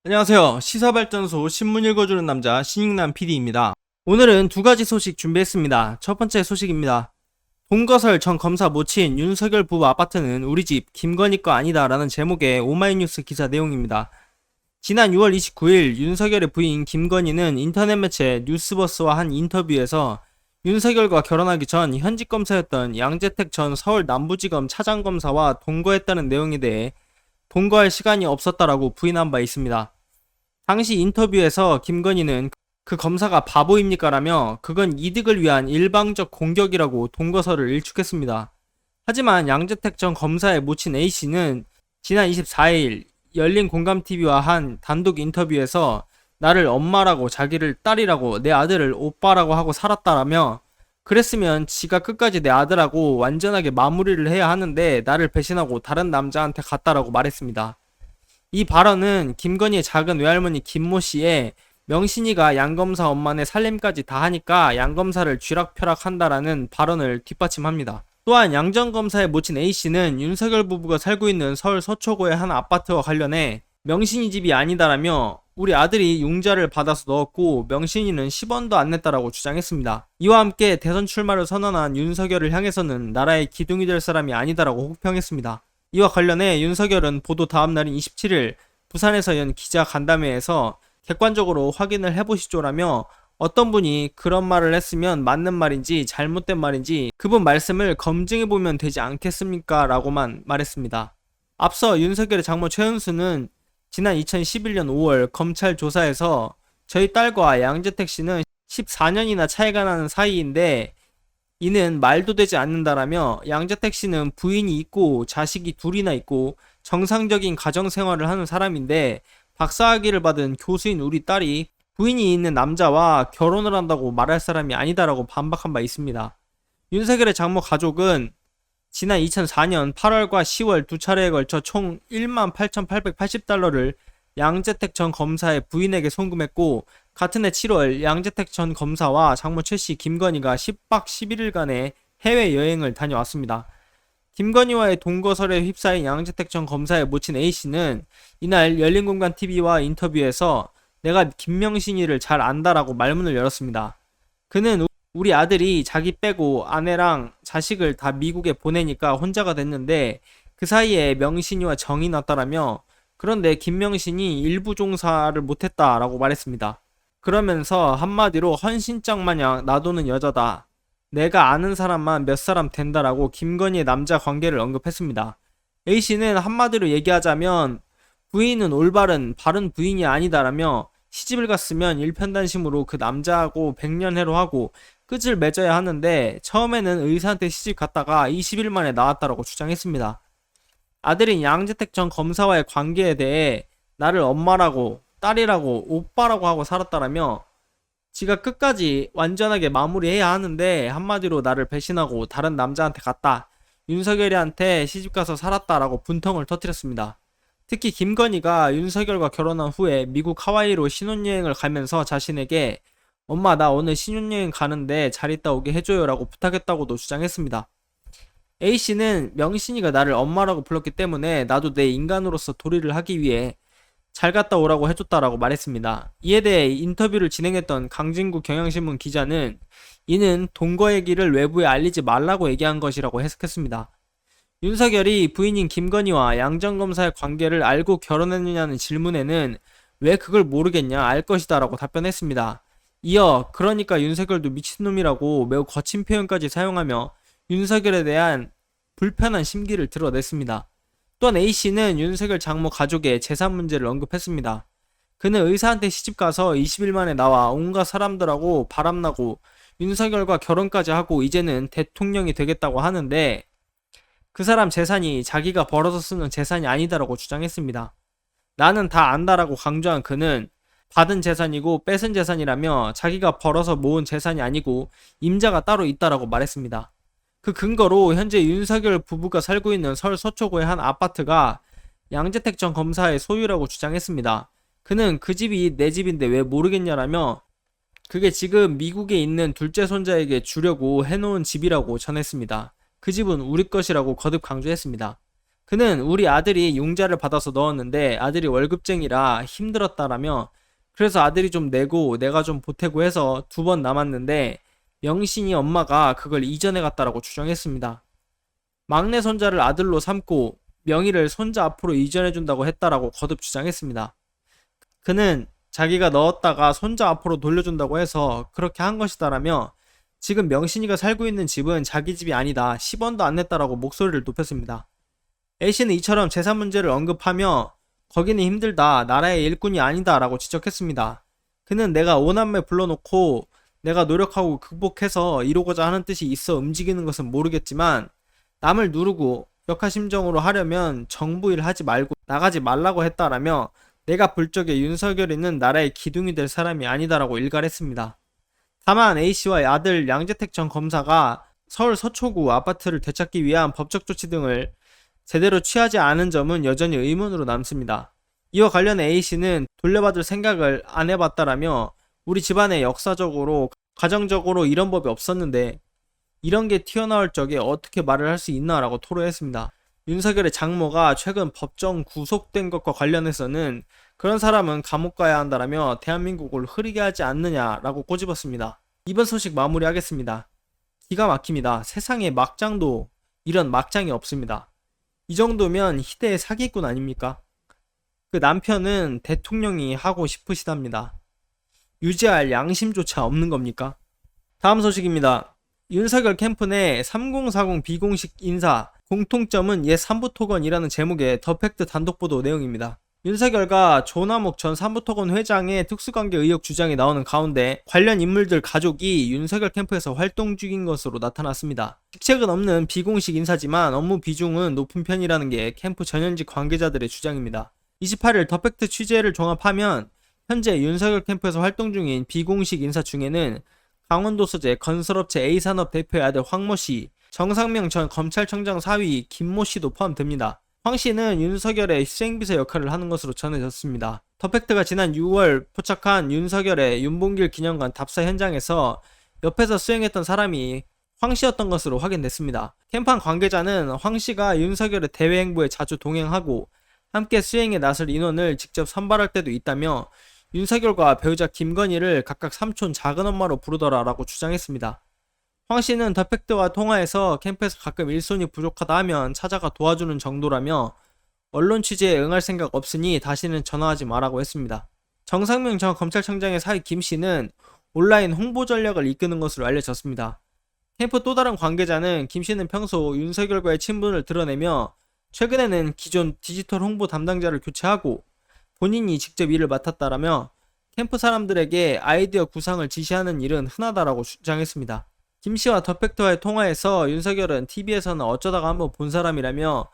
안녕하세요. 시사발전소 신문 읽어주는 남자 신익남 PD입니다. 오늘은 두 가지 소식 준비했습니다. 첫 번째 소식입니다. 동거설 전 검사 모친 윤석열 부부 아파트는 우리 집 김건희 거 아니다 라는 제목의 오마이뉴스 기사 내용입니다. 지난 6월 29일 윤석열의 부인 김건희는 인터넷 매체 뉴스버스와 한 인터뷰에서 윤석열과 결혼하기 전 현직 검사였던 양재택 전 서울 남부지검 차장검사와 동거했다는 내용에 대해 동거할 시간이 없었다라고 부인한 바 있습니다. 당시 인터뷰에서 김건희는 그 검사가 바보입니까? 라며 그건 이득을 위한 일방적 공격이라고 동거설을 일축했습니다. 하지만 양재택 전 검사의 모친 A씨는 지난 24일 열린공감TV와 한 단독 인터뷰에서 나를 엄마라고 자기를 딸이라고 내 아들을 오빠라고 하고 살았다라며 그랬으면 지가 끝까지 내 아들하고 완전하게 마무리를 해야 하는데 나를 배신하고 다른 남자한테 갔다라고 말했습니다. 이 발언은 김건희의 작은 외할머니 김모 씨의 명신이가 양검사 엄마네 살림까지 다 하니까 양검사를 쥐락펴락한다라는 발언을 뒷받침합니다. 또한 양 전 검사의 모친 A씨는 윤석열 부부가 살고 있는 서울 서초구의 한 아파트와 관련해 명신이 집이 아니다라며 우리 아들이 융자를 받아서 넣었고 명신이는 10원도 안 냈다라고 주장했습니다. 이와 함께 대선 출마를 선언한 윤석열을 향해서는 나라의 기둥이 될 사람이 아니다라고 혹평했습니다. 이와 관련해 윤석열은 보도 다음 날인 27일 부산에서 연 기자 간담회에서 객관적으로 확인을 해보시죠라며 어떤 분이 그런 말을 했으면 맞는 말인지 잘못된 말인지 그분 말씀을 검증해보면 되지 않겠습니까? 라고만 말했습니다. 앞서 윤석열의 장모 최은수는 지난 2011년 5월 검찰 조사에서 저희 딸과 양재택 씨는 14년이나 차이가 나는 사이인데 이는 말도 되지 않는다라며 양재택 씨는 부인이 있고 자식이 둘이나 있고 정상적인 가정 생활을 하는 사람인데 박사학위를 받은 교수인 우리 딸이 부인이 있는 남자와 결혼을 한다고 말할 사람이 아니다라고 반박한 바 있습니다. 윤석열의 장모 가족은 지난 2004년 8월과 10월 두 차례에 걸쳐 총 18,880달러를 양재택 전 검사의 부인에게 송금했고 같은 해 7월 양재택 전 검사와 장모 최씨 김건희가 10박 11일간의 해외여행을 다녀왔습니다. 김건희와의 동거설에 휩싸인 양재택 전 검사의 모친 A씨는 이날 열린공간TV와 인터뷰에서 내가 김명신이를 잘 안다라고 말문을 열었습니다. 그는 우리 아들이 자기 빼고 아내랑 자식을 다 미국에 보내니까 혼자가 됐는데 그 사이에 명신이와 정이 났다라며 그런데 김명신이 일부 종사를 못했다라고 말했습니다. 그러면서 한마디로 헌신짝 마냥 놔두는 여자다. 내가 아는 사람만 몇 사람 된다라고 김건희의 남자 관계를 언급했습니다. A씨는 한마디로 얘기하자면 부인은 올바른 바른 부인이 아니다라며 시집을 갔으면 일편단심으로 그 남자하고 백년해로 하고 끝을 맺어야 하는데 처음에는 의사한테 시집 갔다가 20일 만에 나왔다라고 주장했습니다. 아들인 양재택 전 검사와의 관계에 대해 나를 엄마라고 딸이라고 오빠라고 하고 살았다라며 지가 끝까지 완전하게 마무리해야 하는데 한마디로 나를 배신하고 다른 남자한테 갔다. 윤석열이한테 시집가서 살았다라고 분통을 터뜨렸습니다. 특히 김건희가 윤석열과 결혼한 후에 미국 하와이로 신혼여행을 가면서 자신에게 엄마 나 오늘 신혼여행 가는데 잘 있다 오게 해줘요 라고 부탁했다고도 주장했습니다. A씨는 명신이가 나를 엄마라고 불렀기 때문에 나도 내 인간으로서 도리를 하기 위해 잘 갔다 오라고 해줬다라고 말했습니다. 이에 대해 인터뷰를 진행했던 강진구 경향신문 기자는 이는 동거 얘기를 외부에 알리지 말라고 얘기한 것이라고 해석했습니다. 윤석열이 부인인 김건희와 양 전 검사의 관계를 알고 결혼했느냐는 질문에는 왜 그걸 모르겠냐 알 것이다 라고 답변했습니다. 이어 그러니까 윤석열도 미친놈이라고 매우 거친 표현까지 사용하며 윤석열에 대한 불편한 심기를 드러냈습니다. 또한 A씨는 윤석열 장모 가족의 재산 문제를 언급했습니다. 그는 의사한테 시집가서 20일 만에 나와 온갖 사람들하고 바람나고 윤석열과 결혼까지 하고 이제는 대통령이 되겠다고 하는데 그 사람 재산이 자기가 벌어서 쓰는 재산이 아니다라고 주장했습니다. 나는 다 안다라고 강조한 그는 받은 재산이고 뺏은 재산이라며 자기가 벌어서 모은 재산이 아니고 임자가 따로 있다라고 말했습니다. 그 근거로 현재 윤석열 부부가 살고 있는 서울 서초구의 한 아파트가 양재택 전 검사의 소유라고 주장했습니다. 그는 그 집이 내 집인데 왜 모르겠냐라며 그게 지금 미국에 있는 둘째 손자에게 주려고 해놓은 집이라고 전했습니다. 그 집은 우리 것이라고 거듭 강조했습니다. 그는 우리 아들이 융자를 받아서 넣었는데 아들이 월급쟁이라 힘들었다라며, 그래서 아들이 좀 내고 내가 좀 보태고 해서 2번 남았는데 명신이 엄마가 그걸 이전해 갔다라고 주장했습니다. 막내 손자를 아들로 삼고 명의를 손자 앞으로 이전해 준다고 했다라고 거듭 주장했습니다. 그는 자기가 넣었다가 손자 앞으로 돌려준다고 해서 그렇게 한 것이다라며, 지금 명신이가 살고 있는 집은 자기 집이 아니다, 10원도 안 냈다라고 목소리를 높였습니다. A씨는 이처럼 재산 문제를 언급하며 거기는 힘들다, 나라의 일꾼이 아니다 라고 지적했습니다. 그는 내가 오남매 불러놓고 내가 노력하고 극복해서 이루고자 하는 뜻이 있어 움직이는 것은 모르겠지만, 남을 누르고 역하심정으로 하려면 정부 일 하지 말고 나가지 말라고 했다라며, 내가 볼 적에 윤석열이는 나라의 기둥이 될 사람이 아니다라고 일갈했습니다. 다만 A씨와 아들 양재택 전 검사가 서울 서초구 아파트를 되찾기 위한 법적 조치 등을 제대로 취하지 않은 점은 여전히 의문으로 남습니다. 이와 관련해 A씨는 돌려받을 생각을 안 해봤다라며, 우리 집안에 역사적으로 가정적으로 이런 법이 없었는데 이런 게 튀어나올 적에 어떻게 말을 할 수 있나 라고 토로했습니다. 윤석열의 장모가 최근 법정 구속된 것과 관련해서는 그런 사람은 감옥 가야 한다라며 대한민국을 흐리게 하지 않느냐라고 꼬집었습니다. 이번 소식 마무리하겠습니다. 기가 막힙니다. 세상에 막장도 이런 막장이 없습니다. 이 정도면 희대의 사기꾼 아닙니까? 그 남편은 대통령이 하고 싶으시답니다. 유지할 양심조차 없는 겁니까? 다음 소식입니다. 윤석열 캠프 내 3040 비공식 인사, 공통점은 옛 삼부토건이라는 제목의 더팩트 단독 보도 내용입니다. 윤석열과 조남욱 전 삼부토건 회장의 특수관계 의혹 주장이 나오는 가운데 관련 인물들 가족이 윤석열 캠프에서 활동 중인 것으로 나타났습니다. 직책은 없는 비공식 인사지만 업무 비중은 높은 편이라는 게 캠프 전현직 관계자들의 주장입니다. 28일 더팩트 취재를 종합하면 현재 윤석열 캠프에서 활동 중인 비공식 인사 중에는 강원도 소재 건설업체 A산업 대표의 아들 황모 씨, 정상명 전 검찰청장 사위 김모 씨도 포함됩니다. 황 씨는 윤석열의 수행비서 역할을 하는 것으로 전해졌습니다. 더팩트가 지난 6월 포착한 윤석열의 윤봉길 기념관 답사 현장에서 옆에서 수행했던 사람이 황 씨였던 것으로 확인됐습니다. 캠프 관계자는 황 씨가 윤석열의 대외 행보에 자주 동행하고 함께 수행에 나설 인원을 직접 선발할 때도 있다며, 윤석열과 배우자 김건희를 각각 삼촌 작은 엄마로 부르더라라고 주장했습니다. 황 씨는 더팩트와 통화해서 캠프에서 가끔 일손이 부족하다 하면 찾아가 도와주는 정도라며, 언론 취재에 응할 생각 없으니 다시는 전화하지 마라고 했습니다. 정상명 전 검찰청장의 사위 김 씨는 온라인 홍보 전략을 이끄는 것으로 알려졌습니다. 캠프 또 다른 관계자는 김 씨는 평소 윤석열과의 친분을 드러내며 최근에는 기존 디지털 홍보 담당자를 교체하고 본인이 직접 일을 맡았다라며, 캠프 사람들에게 아이디어 구상을 지시하는 일은 흔하다라고 주장했습니다. 김 씨와 더팩트와의 통화에서 윤석열은 TV에서는 어쩌다가 한번 본 사람이라며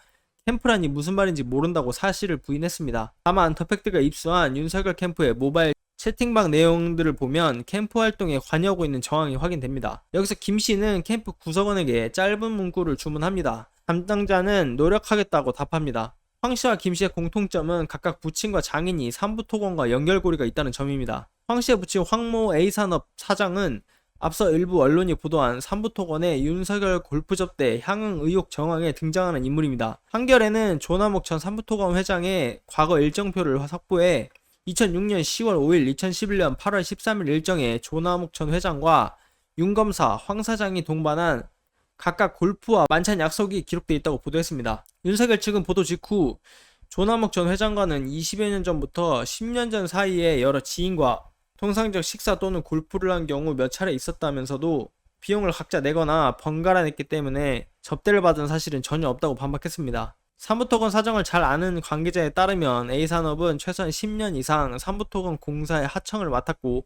캠프란이 무슨 말인지 모른다고 사실을 부인했습니다. 다만 더팩트가 입수한 윤석열 캠프의 모바일 채팅방 내용들을 보면 캠프 활동에 관여하고 있는 정황이 확인됩니다. 여기서 김 씨는 캠프 구성원에게 짧은 문구를 주문합니다. 담당자는 노력하겠다고 답합니다. 황 씨와 김 씨의 공통점은 각각 부친과 장인이 삼부토건과 연결고리가 있다는 점입니다. 황 씨의 부친 황모 A산업 사장은 앞서 일부 언론이 보도한 삼부토건의 윤석열 골프 접대 향응 의혹 정황에 등장하는 인물입니다. 한겨레는 조남욱 전 삼부토건 회장의 과거 일정표를 확보해 2006년 10월 5일, 2011년 8월 13일 일정에 조남욱 전 회장과 윤 검사, 황 사장이 동반한 각각 골프와 만찬 약속이 기록되어 있다고 보도했습니다. 윤석열 측은 보도 직후 조남욱 전 회장과는 20여 년 전부터 10년 전 사이에 여러 지인과 통상적 식사 또는 골프를 한 경우 몇 차례 있었다면서도 비용을 각자 내거나 번갈아 냈기 때문에 접대를 받은 사실은 전혀 없다고 반박했습니다. 삼부토건 사정을 잘 아는 관계자에 따르면 A산업은 최소한 10년 이상 삼부토건 공사의 하청을 맡았고,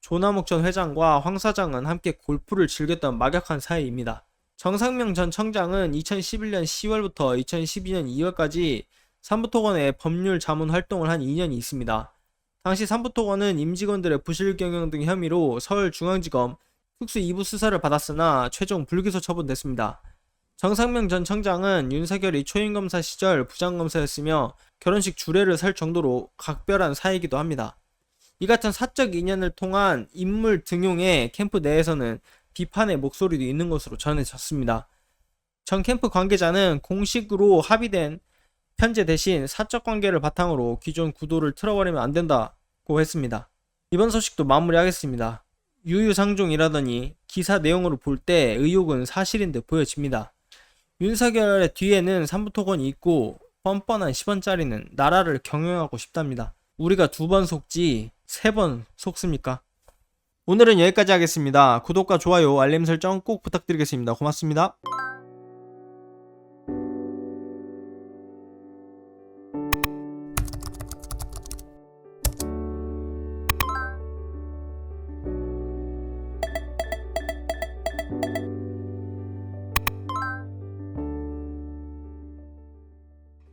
조남욱 전 회장과 황 사장은 함께 골프를 즐겼던 막역한 사이입니다. 정상명 전 청장은 2011년 10월부터 2012년 2월까지 삼부토건의 법률 자문 활동을 한 2년이 있습니다. 당시 삼부토건은 임직원들의 부실 경영 등 혐의로 서울중앙지검 특수 2부 수사를 받았으나 최종 불기소 처분됐습니다. 정상명 전 청장은 윤석열이 초임검사 시절 부장검사였으며 결혼식 주례를 살 정도로 각별한 사이이기도 합니다. 이 같은 사적 인연을 통한 인물 등용에 캠프 내에서는 비판의 목소리도 있는 것으로 전해졌습니다. 전 캠프 관계자는 공식으로 합의된 편제 대신 사적 관계를 바탕으로 기존 구도를 틀어버리면 안 된다고 했습니다. 이번 소식도 마무리하겠습니다. 유유상종이라더니 기사 내용으로 볼 때 의혹은 사실인 듯 보여집니다. 윤석열의 뒤에는 삼부토건이 있고 뻔뻔한 10원짜리는 나라를 경영하고 싶답니다. 우리가 2번 속지 3번 속습니까? 오늘은 여기까지 하겠습니다. 구독과 좋아요, 알림 설정 꼭 부탁드리겠습니다. 고맙습니다.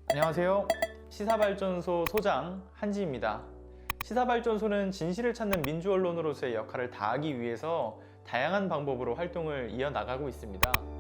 안녕하세요. 시사발전소 소장 한지입니다. 시사발전소는 진실을 찾는 민주언론으로서의 역할을 다하기 위해서 다양한 방법으로 활동을 이어나가고 있습니다.